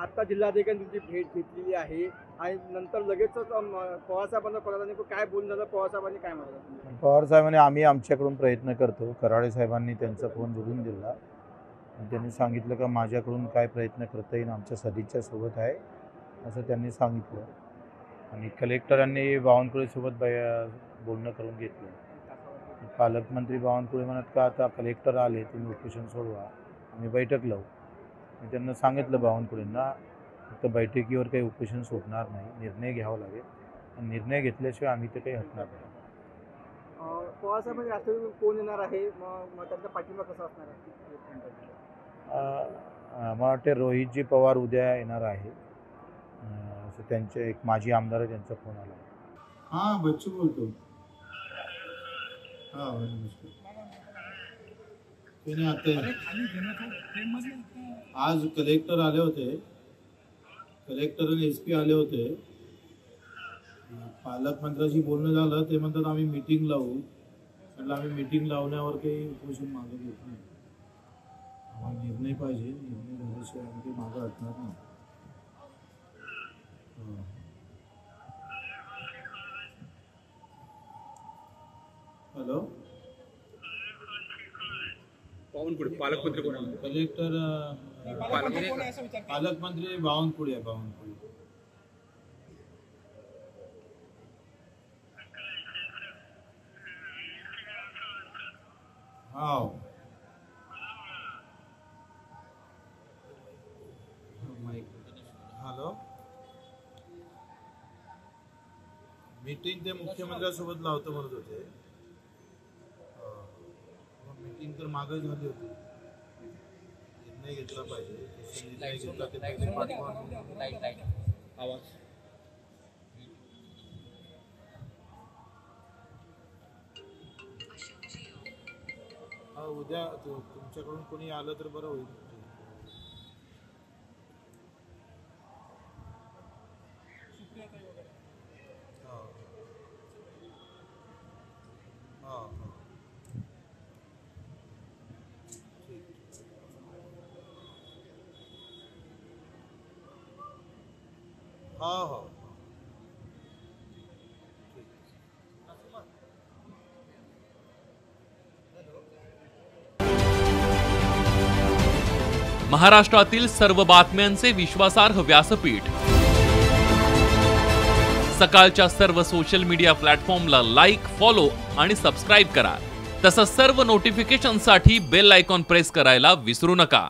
आता जिल्हाधिकाऱ्यांनी तुमची भेट घेतलेली आहे आणि नंतर लगेचच पवारसाहेबांना कळलं काय बोलणं झालं, पवारसाहेबांनी काय म्हटलं? पवारसाहेबांनी आम्ही आमच्याकडून प्रयत्न करतो. कराळे साहेबांनी त्यांचा फोन जोडून दिला आणि त्यांनी सांगितलं का माझ्याकडून काय प्रयत्न करता येईल, आमच्या सदिच्छा सोबत आहे असं त्यांनी सांगितलं. आणि कलेक्टरांनी बावनकुळेसोबत बोलणं करून घेतलं. पालकमंत्री बावनकुळे म्हणत का आता कलेक्टर आले तुम्ही उपोषण सोडवा, आम्ही बैठक लावू. मी त्यांना सांगितलं बावनकुळेंना फक्त बैठकीवर काही उपोषण सोडणार नाही, निर्णय घ्यावा लागेल आणि निर्णय घेतल्याशिवाय आम्ही ते काही हटणार नाही. पवारसाहेबांच्या राष्ट्रवादीतून कोण येणार आहे, मग त्यांचा पाठिंबा कसा असणार आहे? मला वाटते रोहितजी पवार उद्या येणार आहे असं त्यांचे एक माजी आमदार आहे त्यांचा फोन आला. हां बच्चू बोलतो. हां आता आज कलेक्टर आले होते, कलेक्टर आणि SP आले होते. पालकमंत्र्यांशी बोलणं झालं, ते म्हणतात आम्ही मीटिंग लावू. म्हटलं आम्ही मीटिंग लावण्यावर काही उपोषण मागं घेत नाही. आम्हाला निर्णय पाहिजे, निर्णय झाल्याशिवाय आम्ही काही मागं हटणार नाही. हॅलो पालकमंत्री कोण आहे? कलेक्टर पालकमंत्री बावनकुळे आहे. बावनकुळे हाव हॅलो मीटिंग ते मुख्यमंत्र्यांसोबत लावतो म्हणत होते. मीटिंग तर मागे झाली होती. निर्णय घेतला पाहिजे. निर्णय घेतला ते पहिले पाठवा. आवाज उद्या तुमच्याकडून कोणी आलं तर बरं होईल. हो महाराष्ट्रातील सर्व बातम्यांचे विश्वासार्ह व्यासपीठ. सकाळच्या सर्व सोशल मीडिया प्लॅटफॉर्मला लाईक, फॉलो आणि सबस्क्राईब करा. तसंच सर्व नोटिफिकेशनसाठी बेल आयकॉन प्रेस करायला विसरू नका.